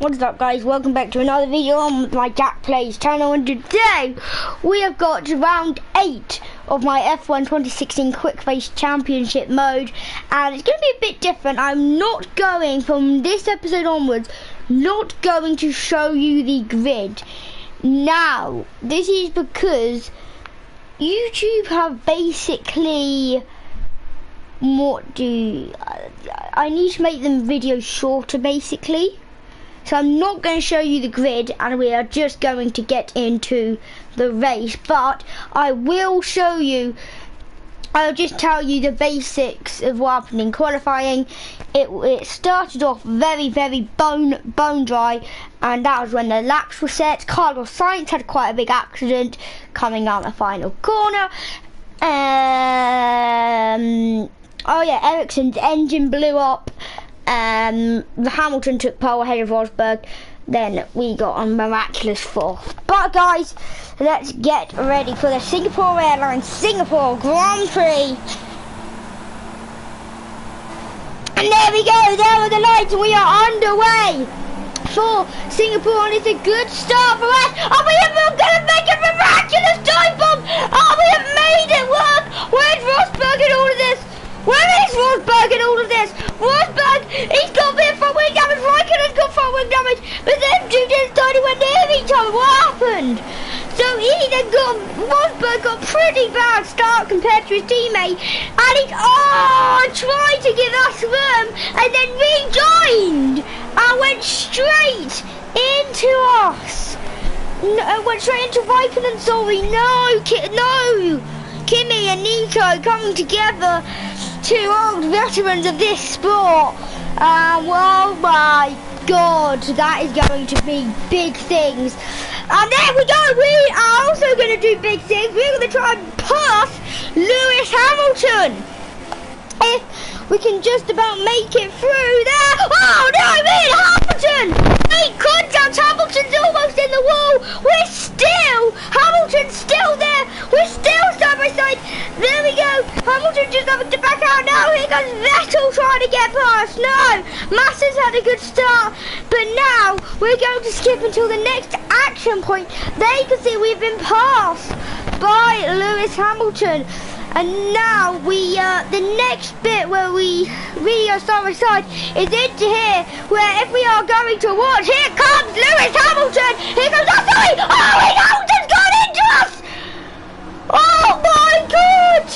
What's up, guys? Welcome back to another video on my Jack Plays channel, and today we have got round 8 of my F1 2016 Quick Race Championship mode, and it's going to be a bit different. I'm not going, from this episode onwards, not going to show you the grid. Now, this is because YouTube have basically... I need to make them videos shorter, basically. So I'm not going to show you the grid, and we are just going to get into the race. But I will show you, I'll just tell you the basics of what happened in qualifying. It started off very bone dry, and that was when the laps were set. Carlos Sainz had quite a big accident coming out the final corner. Oh yeah, Ericsson's engine blew up. Hamilton took pole ahead of Rosberg. Then we got a miraculous 4th. But guys, let's get ready for the Singapore Airlines Singapore Grand Prix. And there we go, there are the lights, and we are underway for Singapore, and it's a good start for us. Oh, we are going to make a miraculous time bomb. Oh, we have made it work. Where's Rosberg in all of this? Where is Rosberg in all of this? Rosberg, he's got a bit of front wing damage. Raikkonen's got front wing damage, but them two didn't start anywhere near each other. What happened? So Rosberg got a pretty bad start compared to his teammate, and he's tried to give us room, and then rejoined and went straight into us. No, went straight into Raikkonen. Sorry, no. Kimi and Nico coming together, 2 old veterans of this sport. Oh my god, that is going to be big things. And there we go, we are also going to do big things. We're going to try and pass Lewis Hamilton. If we can just about make it through there. Oh no, Hamilton! 8 contacts, Hamilton's almost in the wall. Hamilton's still there. We're still side by side. There we go. Hamilton just having to back out now. Here goes Vettel trying to get past. No, Massa's had a good start, but now we're going to skip until the next action point. They can see we've been passed by Lewis Hamilton. And now the next bit where we really go side by side is into here, where if we are going to watch, here comes Lewis Hamilton. Here comes Hamilton's gone into us. Oh my god!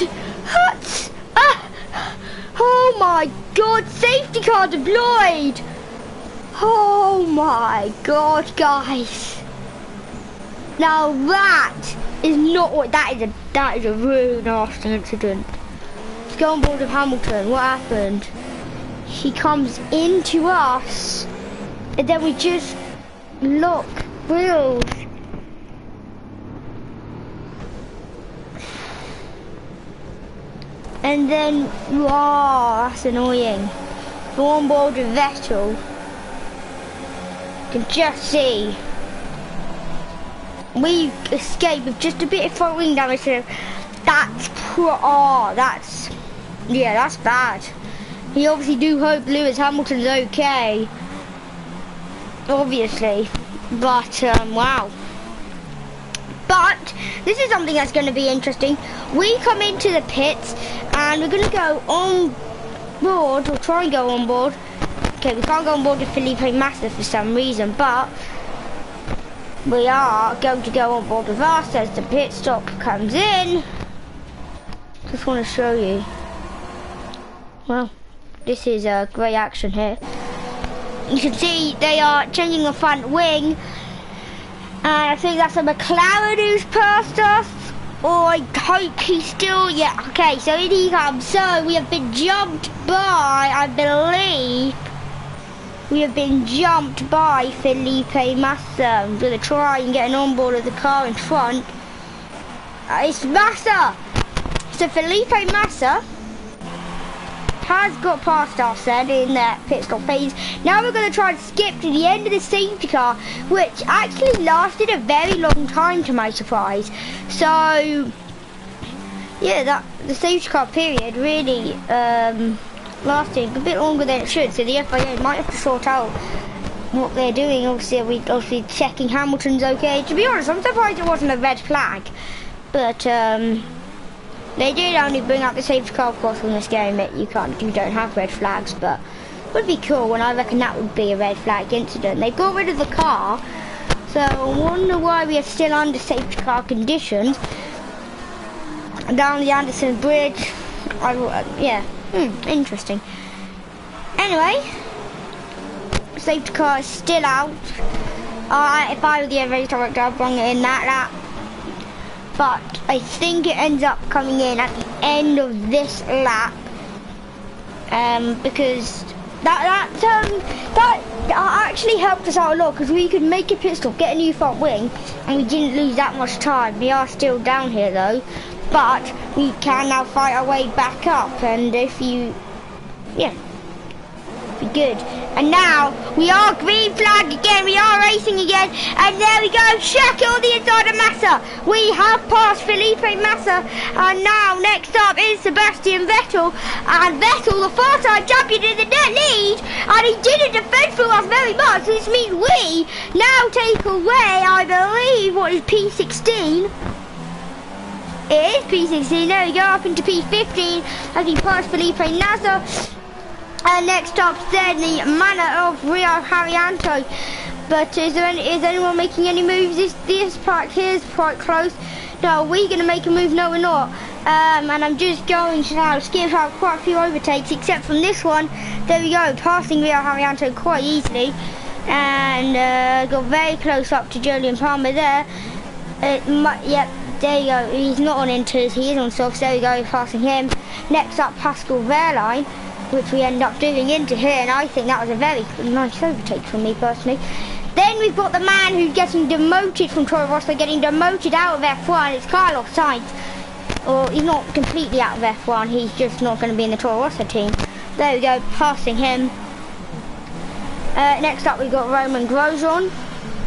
Oh my god! Safety car deployed. Oh my god, guys! Now that is not what that is a really nasty incident. Let's go on board with Hamilton. What happened? He comes into us, and then we just lock wheels. And then, that's annoying. Go on board with Vettel. You can just see we escaped with just a bit of front wing damage. So that's bad. We obviously do hope Lewis Hamilton's okay, obviously, but wow. But this is something that's going to be interesting. We come into the pits and we're going to go on board, or try and go on board. Okay, we can't go on board with Felipe Massa for some reason, but we are going to go on board with us as the pit stop comes in. Just want to show you. Well, this is a great action here. You can see they are changing the front wing. And I think that's a McLaren who's passed us. Or I hope he's still, yeah, okay, so in he comes. So we have been jumped by, I believe, we have been jumped by Felipe Massa. I'm going to try and get an onboard of the car in front. It's Massa! So Felipe Massa has got past us then in that pit stop phase. Now we're going to try and skip to the end of the safety car, which actually lasted a very long time to my surprise. So yeah, the safety car period really lasting a bit longer than it should, so the FIA might have to sort out what they're doing. Obviously, obviously checking Hamilton's okay. To be honest, I'm surprised it wasn't a red flag, but they did only bring up the safety car. Of course, in this game, you don't have red flags, but it would be cool, and I reckon that would be a red flag incident. They got rid of the car, so I wonder why we are still under safety car conditions down the Anderson Bridge. Interesting. Anyway, safety car is still out. If I were the race director, I'd bring it in that lap. But I think it ends up coming in at the end of this lap, because that actually helped us out a lot, because we could make a pit stop, get a new front wing, and we didn't lose that much time. We are still down here though, but we can now fight our way back up, and if you, be good. And now we are green flag again, we are racing again, and there we go, Checo on the inside of Massa. We have passed Felipe Massa, and now next up is Sebastian Vettel, and Vettel, the four-time champion, in the net lead, and he didn't defend for us very much. This means we now take away, I believe, what is P16? It is P16, there we go, up into P15 as we pass Felipe Massa. And next up then the manner of Rio Haryanto. But is anyone making any moves? This part here is quite close. No, are we going to make a move? No, we're not. And I'm just going to now skip out quite a few overtakes, except from this one. There we go, passing Rio Haryanto quite easily. And got very close up to Julian Palmer there. Yep, there you go. He's not on inters, he is on softs. There we go, passing him. Next up, Pascal Wehrlein, which we end up doing into here, and I think that was a very nice overtake from me personally. Then we've got the man who's getting demoted from Toro Rosso, getting demoted out of F1, it's Carlos Sainz. Or he's not completely out of F1, he's just not going to be in the Toro Rosso team. There we go, passing him. Next up we've got Roman Grosjean,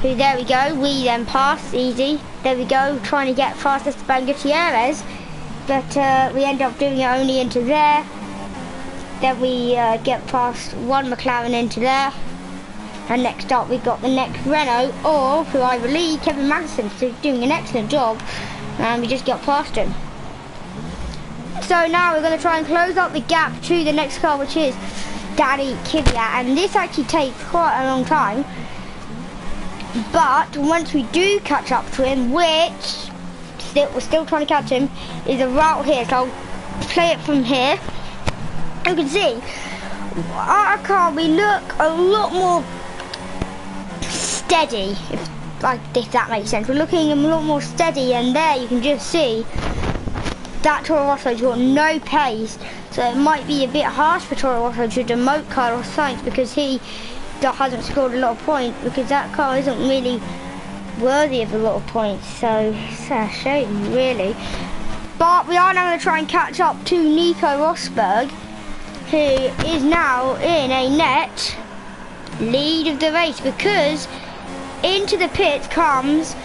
who, there we go, we then pass, easy. There we go, trying to get past Esteban Gutierrez, but we end up doing it only into there. Then we get past one McLaren into there, and next up we've got the next Renault, or who I believe Kevin Magnussen, who's doing an excellent job, and we just got past him. So now we're going to try and close up the gap to the next car, which is Danny Kvyat, and this actually takes quite a long time, but once we do catch up to him, which we're still trying to catch him, is a route here, so I'll play it from here. You can see our car, we look a lot more steady, if that makes sense. We're looking a lot more steady, and there you can just see that Toro Rosso's got no pace, so it might be a bit harsh for Toro Rosso to demote Carlos Sainz, because he hasn't scored a lot of points, because that car isn't really worthy of a lot of points, so it's a shame really. But we are now going to try and catch up to Nico Rosberg, who is now in a net lead of the race, because into the pits comes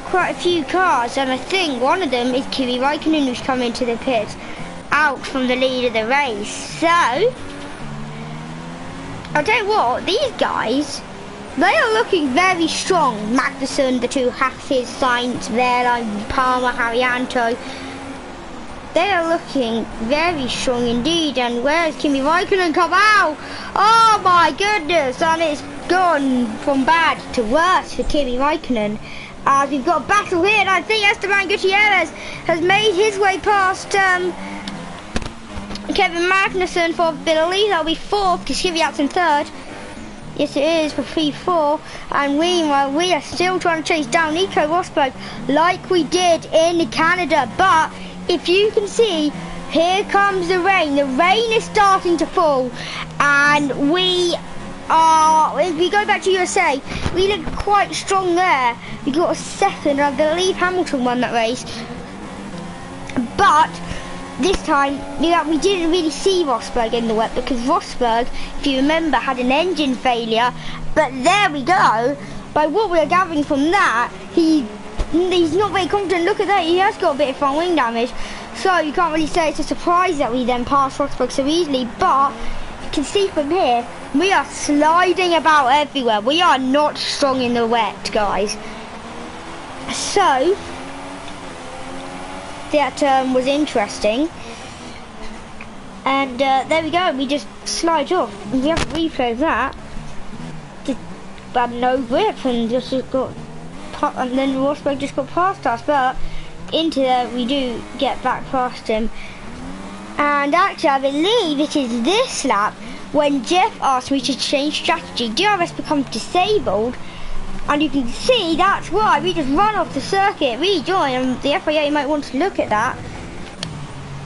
quite a few cars, and I think one of them is Kimi Raikkonen, who's come into the pits out from the lead of the race. So I'll tell you what, these guys, they are looking very strong. Magnussen, the two Hasses, Sainz, Wehrlein, Palmer, Haryanto, they are looking very strong indeed. And where's Kimi Raikkonen come out? Oh my goodness, and it's gone from bad to worse for Kimi Raikkonen. We've got a battle here, and I think Esteban Gutierrez has made his way past Kevin Magnussen for, I believe that'll be fourth, because Kvyat's in third. Yes it is, for P4, and meanwhile we are still trying to chase down Nico Rosberg like we did in Canada. But if you can see, here comes the rain. The rain is starting to fall, and we are, if we go back to USA, we look quite strong there. We got a second, I believe Hamilton won that race. But this time, we didn't really see Rosberg in the wet, because Rosberg, if you remember, had an engine failure. But there we go. By what we're gathering from that, he's not very confident. Look at that, he has got a bit of front wing damage. So you can't really say it's a surprise that we then passed Rosberg so easily. But can see from here, we are sliding about everywhere. We are not strong in the wet, guys. So, that was interesting. And there we go, we just slide off. We have to replay that. Just had no grip and just got, and then Rosberg just got past us. But into there, we do get back past him. And actually, I believe it is this lap when Jeff asked me to change strategy. DRS becomes disabled, and you can see that's why we just run off the circuit, rejoin, and the FIA might want to look at that.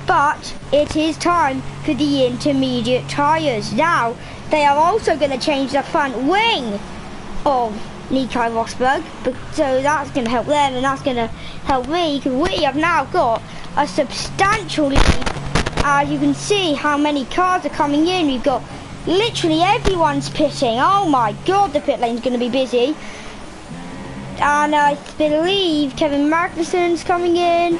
But it is time for the intermediate tyres. Now, they are also going to change the front wing of Nico Rosberg, so that's going to help them and that's going to help me, because we have now got a substantial lead. As you can see how many cars are coming in. We've got literally everyone's pitting. Oh my god, the pit lane's going to be busy. And I believe Kevin Magnussen's coming in.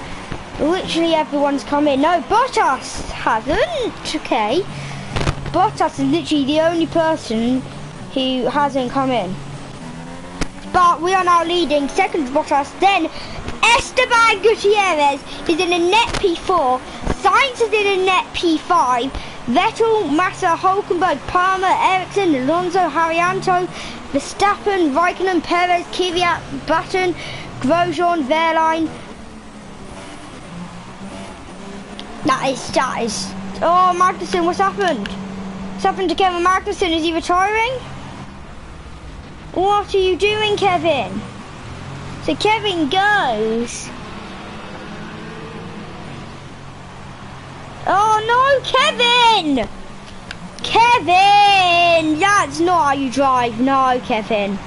Literally everyone's come in. No, Bottas hasn't. Okay. Bottas is literally the only person who hasn't come in. But we are now leading. Second Bottas, then Esteban Gutierrez is in a net P4. Sainz is in a net P5. Vettel, Massa, Hulkenberg, Palmer, Ericsson, Alonso, Haryanto, Verstappen, Raikkonen, Perez, Kvyat, Button, Grosjean, Wehrlein. That is. Oh, Magnussen, what's happened? What's happened to Kevin Magnussen? Is he retiring? What are you doing, Kevin? So Kevin goes. Oh no, Kevin! Kevin! That's not how you drive. No, Kevin.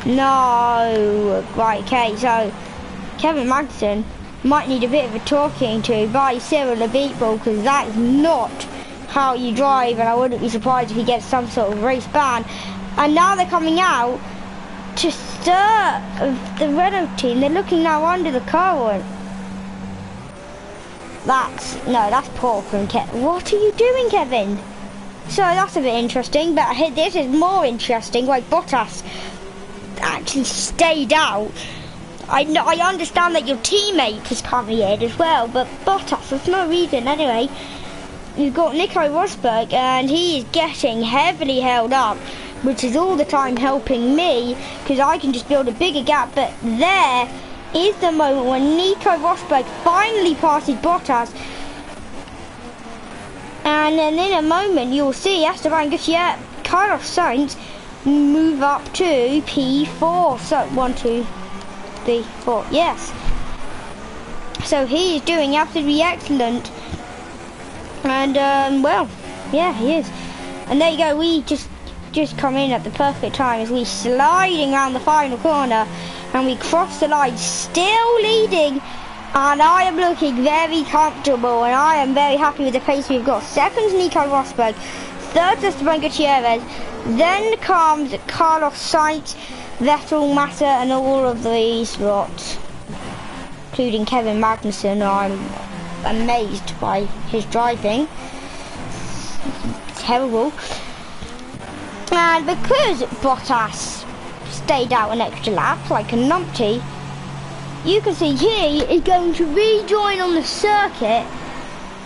No. Right, okay, so Kevin Magnussen might need a bit of a talking to by Cyril Abiteboul, because that is not how you drive, and I wouldn't be surprised if he gets some sort of race ban. And now they're coming out to stir the Renault team. They're looking now under the car. That's poor from Kevin. What are you doing, Kevin? So that's a bit interesting, but this is more interesting. Like Bottas actually stayed out. I understand that your teammate is coming in as well, but Bottas, there's no reason anyway. You've got Nico Rosberg, and he is getting heavily held up, which is all the time helping me, because I can just build a bigger gap. But there is the moment when Nico Rosberg finally passes Bottas, and then in a moment you'll see Esteban Gutierrez, Carlos Sainz move up to P4. So 1, 2, 3, 4. Yes. So he is doing absolutely excellent, and well, yeah, he is. And there you go. We just come in at the perfect time as we sliding around the final corner, and we cross the line, still leading, and I am looking very comfortable, and I am very happy with the pace we've got. Second, Nico Rosberg. Third, Esteban Gutierrez. Then comes Carlos Sainz, Vettel, Massa, and all of these lots, including Kevin Magnussen. I'm amazed by his driving. Terrible. And because Bottas stayed out an extra lap like a numpty, you can see here he is going to rejoin on the circuit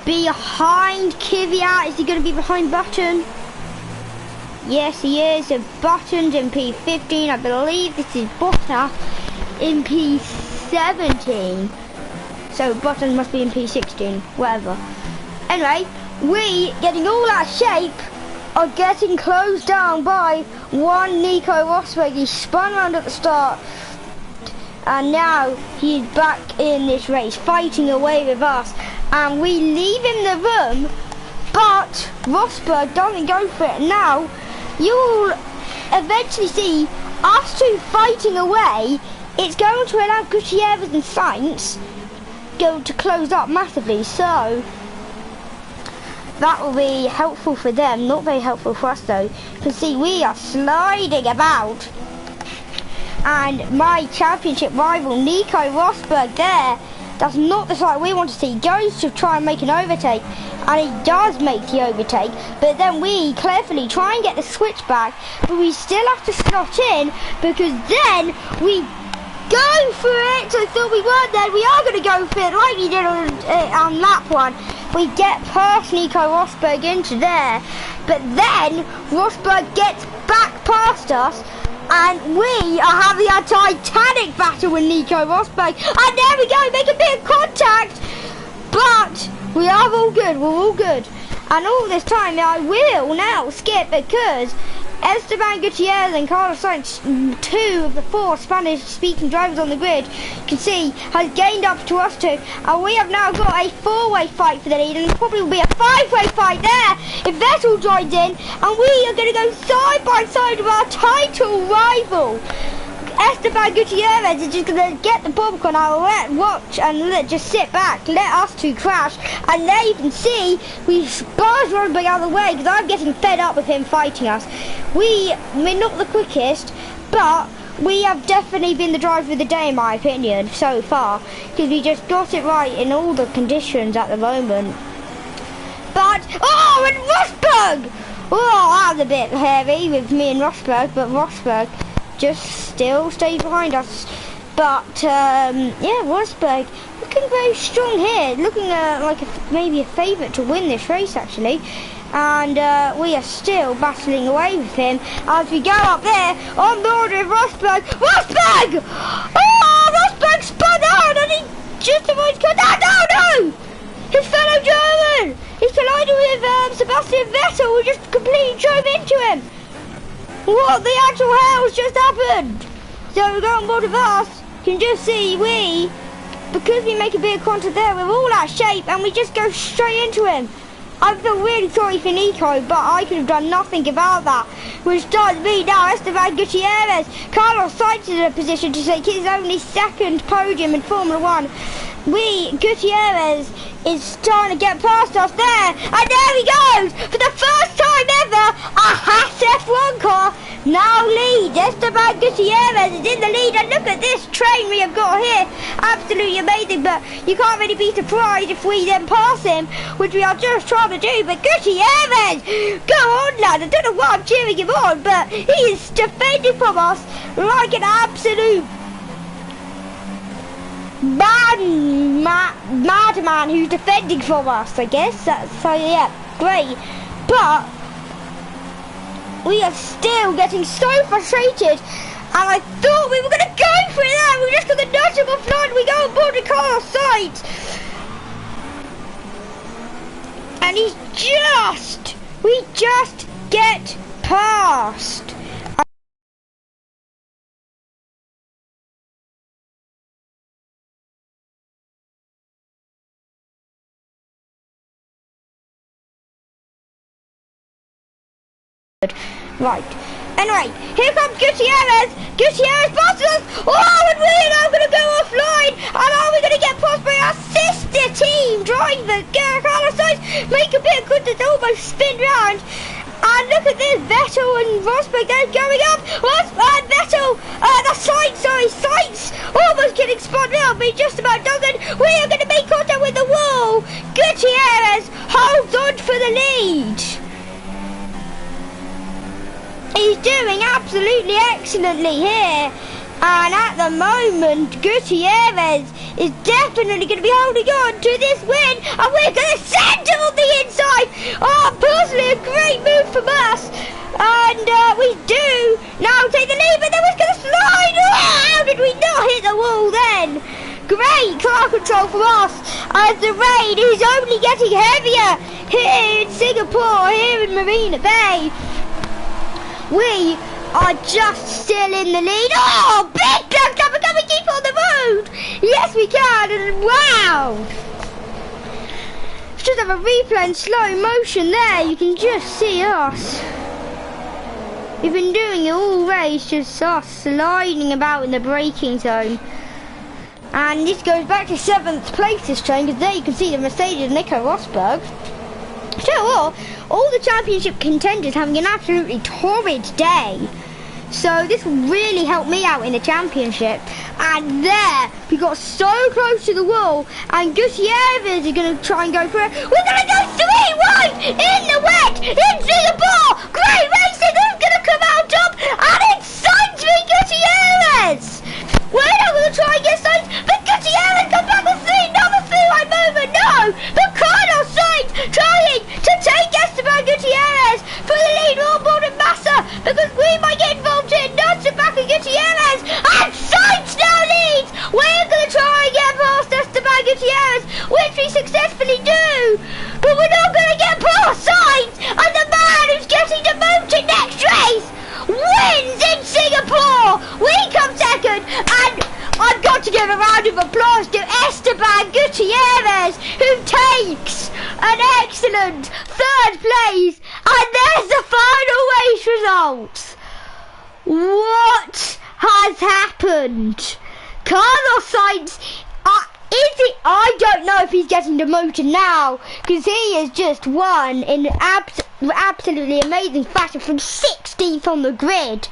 behind Kvyat. Is he going to be behind Button? Yes, he is. So Button's in P15. I believe this is Bottas in P17. So Button must be in P16, whatever. Anyway, we, getting all out of shape, are getting closed down by one Nico Rosberg. He spun around at the start, and now he's back in this race, fighting away with us, and we leave him the room, but Rosberg doesn't go for it. Now, you'll eventually see us two fighting away. It's going to allow Gutierrez and Sainz go to close up massively, so that will be helpful for them, not very helpful for us though. You can see we are sliding about, and my championship rival Nico Rosberg there That's not the sight we want to see. He goes to try and make an overtake, and he does make the overtake, but then we cleverly try and get the switch back, but we still have to slot in, because then we go for it. So I thought we weren't there. We are going to go for it like we did on lap 1. We get past Nico Rosberg into there, but then Rosberg gets back past us, and we are having a titanic battle with Nico Rosberg. And there we go, make a bit of contact, but we are all good, we're all good. And all this time I will now skip, because Esteban Gutierrez and Carlos Sainz, 2 of the 4 Spanish-speaking drivers on the grid, you can see, has gained up to us 2, and we have now got a 4-way fight for the lead, and probably will be a 5-way fight there if Vettel joins in, and we are going to go side by side with our title rival. Esteban Gutierrez is just going to get the popcorn out, watch and just sit back, let us 2 crash, and there you can see we buzz Rosberg out of the way, because I'm getting fed up with him fighting us. We're not the quickest, but we have definitely been the driver of the day in my opinion so far, because we just got it right in all the conditions at the moment. But, oh, and Rosberg! Oh, that was a bit heavy with me and Rosberg, but Rosberg just still stays behind us. But yeah, Rosberg looking very strong here, looking like maybe a favourite to win this race actually. And we are still battling away with him as we go up there on board with Rosberg. Rosberg! Oh, Rosberg spun out and he just avoids contact. No! His fellow German! He's collided with Sebastian Vettel, who just completely drove into him. What the actual hell's just happened? So we go on board with us, you can just see because we make a bit of contact there, we're all out of shape and we just go straight into him. I feel really sorry for Nico, but I could have done nothing about that. Which does mean now Esteban Gutierrez, Carlos Sainz is in a position to take his only 2nd podium in Formula 1. Gutierrez is starting to get past us there, and there he goes! For the first time ever, a Haas F1 car now leads. Esteban Gutierrez is in the lead, and look at this train we have got here. Absolutely amazing, but you can't really be surprised if we then pass him, which we are just trying to do. But Gutierrez, go on lad, I don't know why I'm cheering him on, but he is defending from us like an absolute madman who's defending from us, I guess. So yeah, great. But we are still getting so frustrated, and I thought we were going to go for that. We're just going to nudge him offline. We go on board the Carlos Sainz, and we just get past. Right. Anyway, here comes Gutierrez. Gutierrez passes us. Oh, and we're now going to go offline. And are we going to get passed by our sister team driver, Carlos Sainz? Make a bit of contact, almost spin round. And look at this, Vettel and Rosberg, they're going up. And Vettel, Sainz almost getting spun out, but he just about doesn't. We are going to make contact with the wall. Gutierrez holds on for the lead. He's doing absolutely excellently here, and at the moment Gutierrez is definitely going to be holding on to this win, and we're going to send it on the inside. Oh, personally a great move from us, and we do now take the lead, but then we're going to slide. Oh, how did we not hit the wall then? Great car control from us, as the rain is only getting heavier here in Singapore, here in Marina Bay. We are just still in the lead. Oh, big black cover, can we keep on the road? Yes, we can, and wow. Just have a replay in slow motion there. You can just see us. We've been doing it all race, just us sliding about in the braking zone. And this goes back to 7th place this train, because there you can see the Mercedes Nico Rosberg. So all the championship contenders having an absolutely torrid day. So this really helped me out in the championship. And there, we got so close to the wall, and Gutierrez is going to try and go for it. We're going to go 3 wide in the wet in Singapore. Great racing. Who's going to come out top? And it's Sainz v Gutierrez. We're not going to try and get Sainz, but Gutierrez comes back with 3. Another 3-wide movement. No, but Carlos Sainz trying to take Esteban Gutierrez for the lead on board of Massa, because we might get involved here. Nuts it back at Gutierrez, and Sainz now leads. We're going to try and get past Esteban Gutierrez, which we successfully do, but we're not going to get past Sainz, and the man who's getting to move to next race wins in Singapore. We come second, and I've got to give a round of applause to Esteban Gutierrez, who takes an excellent 3rd place, and there's the final race results. What has happened? Carlos Sainz, I don't know if he's getting demoted now, because he has just won in absolutely amazing fashion from 16th on the grid.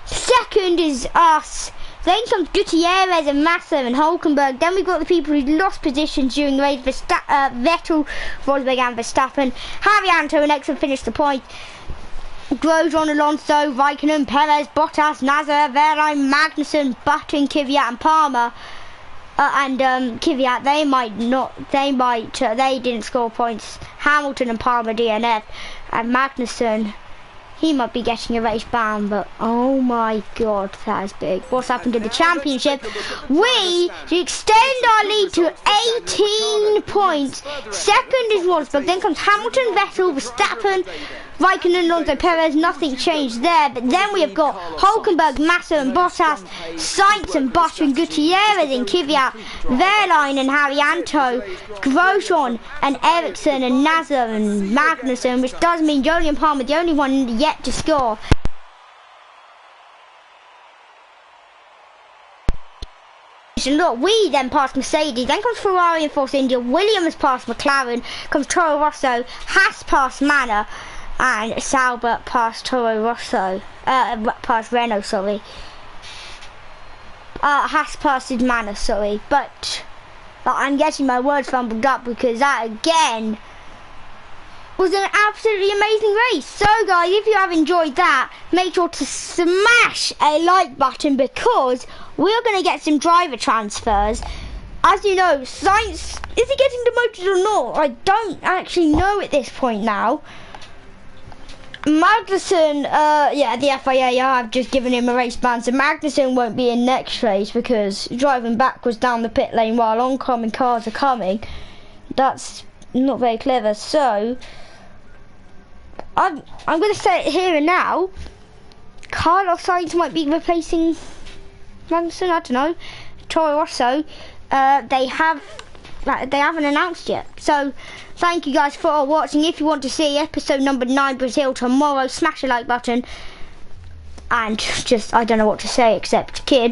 Second is us. Then comes Gutierrez and Massa and Hulkenberg. Then we've got the people who lost positions during the race, Vettel, Rosberg and Verstappen. Haryanto and Exxon finished the point. Grosjean, Alonso, Raikkonen, Perez, Bottas, Nasser, Verline, Magnussen, Button, Kvyat and Palmer. Kvyat, they didn't score points. Hamilton and Palmer DNF. And Magnussen, he might be getting a race ban, but oh my god, that is big. What's happened to the championship? We extend our lead to 18 points. Second is Rosberg, then comes Hamilton, Vettel, Verstappen, Raikkonen, Alonso, Perez. Nothing changed there, but then we have got Hulkenberg, Massa and Bottas, Sainz and Button, Gutierrez and Kvyat, Verline and Haryanto, Grosjean and Ericsson and Nasser and Magnussen, which does mean Jolyon Palmer, the only one yet to score. Look, we then passed Mercedes, then comes Ferrari and Force India, Williams past McLaren, comes Toro Rosso, Haas past Manor, and Sauber past Toro Rosso, past Renault, sorry. Haas past Manor, sorry, but I'm getting my words fumbled up because that again was an absolutely amazing race. So guys, if you have enjoyed that, make sure to smash a like button, because we're going to get some driver transfers. As you know, Sainz, is he getting demoted or not? I don't actually know at this point now. Magnussen, yeah, the FIA have just given him a race ban, so Magnussen won't be in next race because driving backwards down the pit lane while oncoming cars are coming, that's not very clever. So I'm going to say it here and now, Carlos Sainz might be replacing Magnussen, I don't know. Toro Rosso, they haven't announced yet. So thank you guys for watching. If you want to see episode number 9 Brazil tomorrow, smash the like button, and just I don't know what to say except kids.